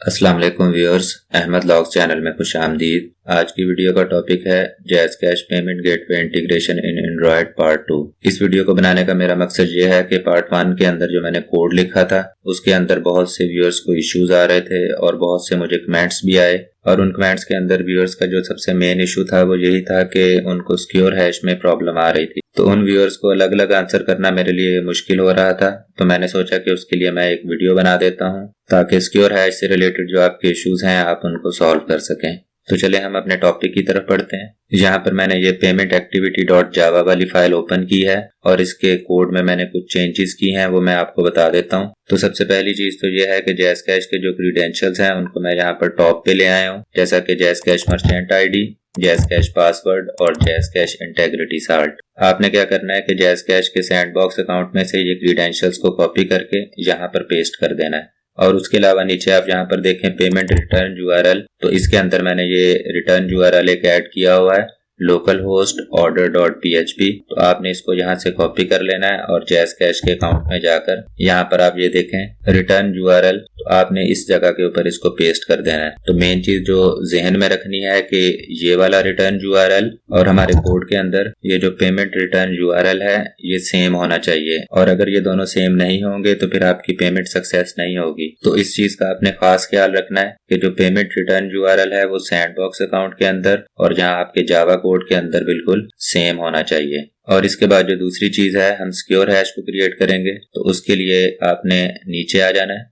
अस्सलाम वालेकुम viewers, Ahmad logs channel में खुश आमदीद। आज की वीडियो का टॉपिक है jazz cash payment gateway integration in Android part 2। इस वीडियो को बनाने का मेरा मकसद ये है कि पार्ट 1 के अंदर जो मैंने कोड लिखा था उसके अंदर बहुत से व्यूअर्स को इश्यूज आ रहे थे और बहुत से मुझे कमेंट्स भी आए, और उन कमेंट्स के अंदर व्यूअर्स का जो सबसे मेन इशू था वो यही था कि उनको सिक्योर हैश में प्रॉब्लम आ रही थी। तो उन व्यूअर्स को अलग अलग आंसर करना मेरे लिए मुश्किल हो रहा था, तो मैंने सोचा कि उसके लिए मैं एक वीडियो बना देता हूं ताकि सिक्योर हैश से रिलेटेड जो आपके इश्यूज हैं आप उनको सॉल्व कर सकें। तो चले हम अपने टॉपिक की तरफ बढ़ते हैं। यहाँ पर मैंने ये पेमेंट एक्टिविटी डॉट जावा वाली फाइल ओपन की है और इसके कोड में मैंने कुछ चेंजेस की हैं, वो मैं आपको बता देता हूँ। तो सबसे पहली चीज तो ये है कि जैज़ कैश के जो क्रीडेंशियल्स हैं उनको मैं यहाँ पर टॉप पे ले आया हूँ, जैसा कि jazz cash merchant ID, jazz cash password और जैज़ कैश इंटेग्रिटी साल्ट। आपने क्या करना है कि जैज़ कैश के सैंडबॉक्स अकाउंट में से ये क्रीडेंशियल्स को कॉपी करके यहाँ पर पेस्ट कर देना है। और उसके अलावा नीचे आप यहाँ पर देखें पेमेंट रिटर्न यूआरएल, तो इसके अंदर मैंने ये रिटर्न यूआरएल एक ऐड किया हुआ है, लोकल होस्ट order.php। तो आपने इसको यहाँ से कॉपी कर लेना है और जैज़ कैश के अकाउंट में जाकर यहाँ पर आप ये देखें रिटर्न यूआरएल, तो आपने इस जगह के ऊपर इसको पेस्ट कर देना है। तो मेन चीज जो जहन में रखनी है कि ये वाला रिटर्न यूआरएल और हमारे कोड के अंदर ये जो पेमेंट रिटर्न यूआरएल है ये सेम होना चाहिए, और अगर ये दोनों सेम नहीं होंगे तो फिर आपकी पेमेंट सक्सेस नहीं होगी। तो इस चीज का आपने खास ख्याल रखना है कि जो पेमेंट रिटर्न यूआरएल है वो सैंडबॉक्स अकाउंट के अंदर और जहाँ आपके जावा कोड के अंदर बिल्कुल सेम होना चाहिए। और इसके बाद जो दूसरी चीज है, हम सिक्योर हैश को क्रिएट करेंगे, तो उसके लिए आपने नीचे आ जाना है।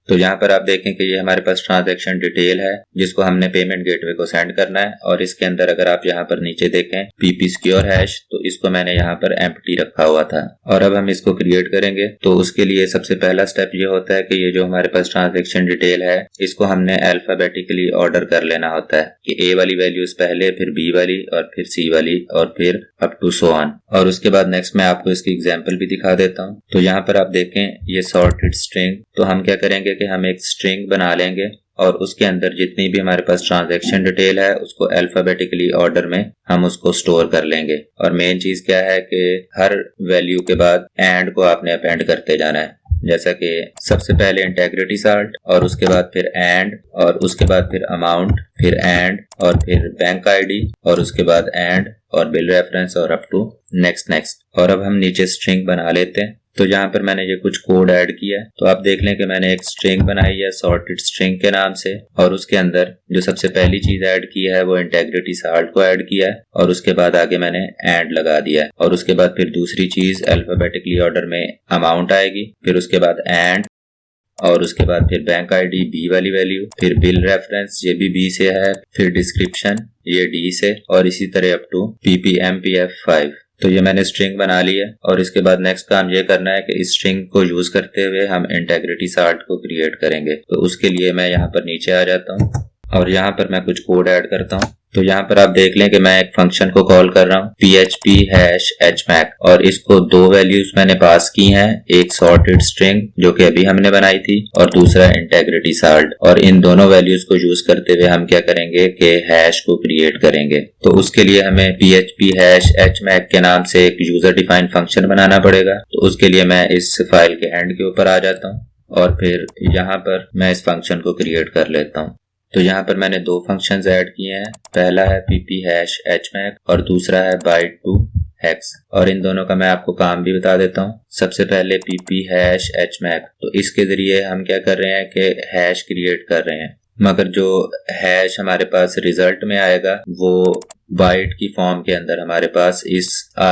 तो यहाँ पर आप देखें कि ये हमारे पास ट्रांजैक्शन डिटेल है जिसको हमने पेमेंट गेटवे को सेंड करना है, और इसके अंदर अगर आप यहाँ पर नीचे देखें पीपी सिक्योर हैश, तो इसको मैंने यहाँ पर एम्प्टी रखा हुआ था। और अब हम इसको क्रिएट करेंगे, तो उसके लिए सबसे पहला स्टेप ये होता है कि ये जो हमारे पास ट्रांजैक्शन डिटेल है इसको हमने अल्फाबेटिकली ऑर्डर कर लेना होता है कि ए वाली वैल्यूज पहले, फिर बी वाली और फिर सी वाली और फिर अप टू सो ऑन। और उसके बाद नेक्स्ट मैं आपको इसकी एग्जाम्पल भी दिखा देता हूँ। तो यहाँ पर आप देखें ये सॉर्टेड स्ट्रिंग, तो हम क्या करेंगे कि हम एक स्ट्रिंग बना लेंगे और उसके अंदर जितनी भी हमारे पास ट्रांजैक्शन डिटेल है उसको अल्फाबेटिकली ऑर्डर में हम उसको स्टोर कर लेंगे। और मेन चीज क्या है कि हर वैल्यू के बाद एंड को आपने अपेंड करते जाना है, जैसा कि सबसे पहले इंटेग्रिटी साल्ट और उसके बाद फिर एंड और उसके बाद फिर अमाउंट, फिर एंड और फिर बैंक आईडी और उसके बाद एंड और बिल रेफरेंस और अप टू नेक्स्ट। और अब हम नीचे स्ट्रिंग बना लेते हैं। तो यहाँ पर मैंने ये कुछ कोड ऐड किया है, तो आप देख लें कि मैंने एक स्ट्रिंग बनाई है सॉर्टेड स्ट्रिंग के नाम से, और उसके अंदर जो सबसे पहली चीज ऐड की है वो इंटेग्रिटी साल्ट को ऐड किया है और उसके बाद आगे मैंने एंड लगा दिया है। और उसके बाद फिर दूसरी चीज अल्फाबेटिकली ऑर्डर में अमाउंट आएगी, फिर उसके बाद एंड और उसके बाद फिर बैंक आईडी बी वाली वैल्यू, फिर बिल रेफरेंस ये भी बी से है, फिर डिस्क्रिप्शन ये डी से, और इसी तरह अप टू PPMPF5। तो ये मैंने स्ट्रिंग बना ली है। और इसके बाद नेक्स्ट काम ये करना है कि इस स्ट्रिंग को यूज करते हुए हम इंटेग्रिटी साल्ट को क्रिएट करेंगे। तो उसके लिए मैं यहाँ पर नीचे आ जाता हूँ और यहाँ पर मैं कुछ कोड ऐड करता हूँ। तो यहाँ पर आप देख लें कि मैं एक फंक्शन को कॉल कर रहा हूँ PHP हैश hmac, और इसको दो वैल्यूज मैंने पास की हैं, एक सॉर्टेड स्ट्रिंग जो कि अभी हमने बनाई थी और दूसरा इंटेग्रिटी साल्ट। और इन दोनों वैल्यूज को यूज करते हुए हम क्या करेंगे कि हैश को क्रिएट करेंगे। तो उसके लिए हमें PHP हैश hmac के नाम से एक यूजर डिफाइंड फंक्शन बनाना पड़ेगा। तो उसके लिए मैं इस फाइल के एंड के ऊपर आ जाता हूँ और फिर यहाँ पर मैं इस फंक्शन को क्रिएट कर लेता हूँ। तो यहाँ पर मैंने दो फंक्शंस ऐड किए हैं, पहला है pp हैश hmac और दूसरा है byte2hex। और इन दोनों का मैं आपको काम भी बता देता हूँ। सबसे पहले pp हैश hmac, तो इसके जरिए हम क्या कर रहे हैं कि हैश क्रिएट कर रहे हैं, मगर जो हैश हमारे पास रिजल्ट में आएगा वो बाइट की फॉर्म के अंदर हमारे पास इस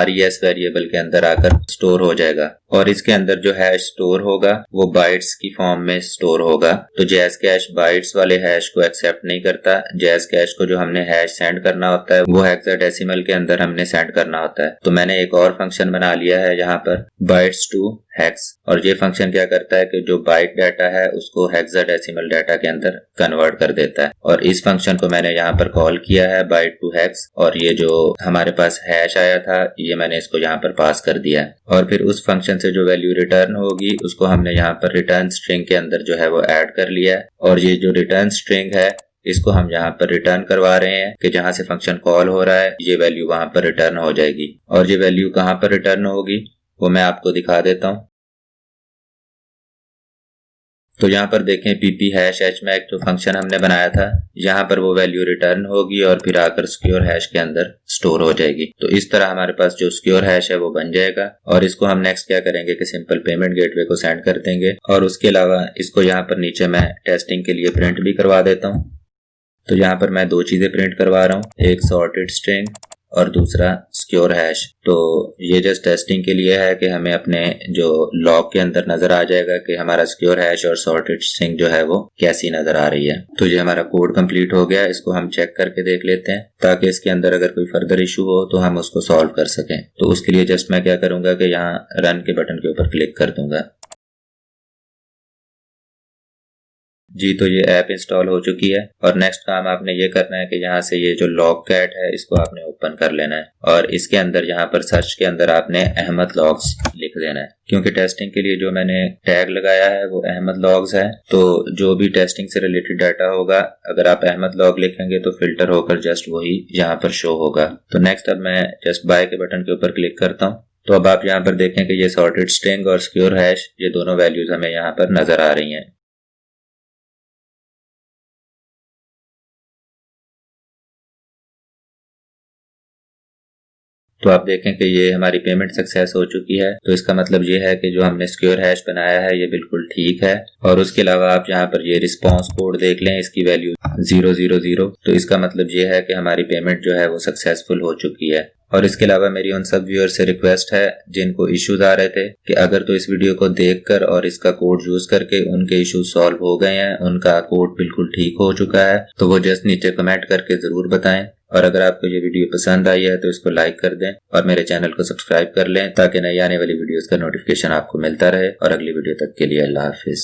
res वेरिएबल के अंदर आकर स्टोर हो जाएगा, और इसके अंदर जो हैश स्टोर होगा वो बाइट्स की फॉर्म में स्टोर होगा। तो जैज़ कैश बाइट्स वाले हैश को एक्सेप्ट नहीं करता। जैज़ कैश को जो हमने हैश सेंड करना होता है वो हेक्साडेसिमल के अंदर हमने सेंड करना होता है। तो मैंने एक और फंक्शन बना लिया है यहाँ पर बाइट्स टू हेक्स, और ये फंक्शन क्या करता है कि जो बाइट डाटा है उसको हेक्साडेसिमल डाटा के अंदर कन्वर्ट कर देता है। और इस फंक्शन को मैंने यहाँ पर कॉल किया है बाइट टू हेक्स, और ये जो हमारे पास हैश आया था ये मैंने इसको यहाँ पर पास कर दिया है। और फिर उस फंक्शन से जो वैल्यू रिटर्न होगी उसको हमने यहाँ पर रिटर्न स्ट्रिंग के अंदर जो है वो ऐड कर लिया है। और ये जो रिटर्न स्ट्रिंग है इसको हम यहाँ पर रिटर्न करवा रहे हैं कि जहां से फंक्शन कॉल हो रहा है ये वैल्यू वहां पर रिटर्न हो जाएगी। और ये वैल्यू कहां पर रिटर्न होगी वो मैं आपको दिखा देता हूँ। तो यहाँ पर देखें pp हैश hmax जो फंक्शन हमने बनाया था, यहाँ पर वो वैल्यू रिटर्न होगी और फिर आकर सिक्योर हैश के अंदर स्टोर हो जाएगी। तो इस तरह हमारे पास जो सिक्योर हैश है वो बन जाएगा और इसको हम नेक्स्ट क्या करेंगे कि सिंपल पेमेंट गेटवे को सेंड कर देंगे। और उसके अलावा इसको यहाँ पर नीचे मैं टेस्टिंग के लिए प्रिंट भी करवा देता हूँ। तो यहाँ पर मैं दो चीजें प्रिंट करवा रहा हूँ, एक सॉर्टेड स्ट्रिंग और दूसरा सिक्योर हैश। तो ये जस्ट टेस्टिंग के लिए है कि हमें अपने जो लॉग के अंदर नजर आ जाएगा कि हमारा सिक्योर हैश और सॉर्टेड स्ट्रिंग जो है वो कैसी नजर आ रही है। तो ये हमारा कोड कंप्लीट हो गया, इसको हम चेक करके देख लेते हैं ताकि इसके अंदर अगर कोई फर्दर इशू हो तो हम उसको सॉल्व कर सकें। तो उसके लिए जस्ट मैं क्या करूंगा कि यहाँ रन के बटन के ऊपर क्लिक कर दूंगा। जी, तो ये ऐप इंस्टॉल हो चुकी है और नेक्स्ट काम आपने ये करना है कि यहाँ से ये जो लॉग कैट है इसको आपने ओपन कर लेना है और इसके अंदर यहाँ पर सर्च के अंदर आपने अहमद लॉग्स लिख देना है, क्योंकि टेस्टिंग के लिए जो मैंने टैग लगाया है वो अहमद लॉग्स है। तो जो भी टेस्टिंग से रिलेटेड डाटा होगा अगर आप अहमद लॉग लिखेंगे तो फिल्टर होकर जस्ट वही यहाँ पर शो होगा। तो नेक्स्ट अब मैं जस्ट बाय के बटन के ऊपर क्लिक करता हूँ। तो अब आप यहाँ पर देखें कि ये सॉर्टेड स्ट्रिंग और सिक्योर हैश ये दोनों वैल्यूज हमें यहाँ पर नजर आ रही हैं। तो आप देखें कि ये हमारी पेमेंट सक्सेस हो चुकी है। तो इसका मतलब ये है कि जो हमने सिक्योर हैश बनाया है ये बिल्कुल ठीक है। और उसके अलावा आप यहाँ पर ये रिस्पांस कोड देख लें, इसकी वैल्यू 000। तो इसका मतलब ये है कि हमारी पेमेंट जो है वो सक्सेसफुल हो चुकी है। और इसके अलावा मेरी उन सब व्यूअर से रिक्वेस्ट है जिनको इश्यूज आ रहे थे कि अगर तो इस वीडियो को देखकर और इसका कोड यूज करके उनके इश्यूज सॉल्व हो गए हैं, उनका कोड बिल्कुल ठीक हो चुका है, तो वो जस्ट नीचे कमेंट करके जरूर बताएं। और अगर आपको ये वीडियो पसंद आई है तो इसको लाइक कर दें और मेरे चैनल को सब्सक्राइब कर लें ताकि नई आने वाली वीडियोस का नोटिफिकेशन आपको मिलता रहे। और अगली वीडियो तक के लिए अल्लाह हाफिज।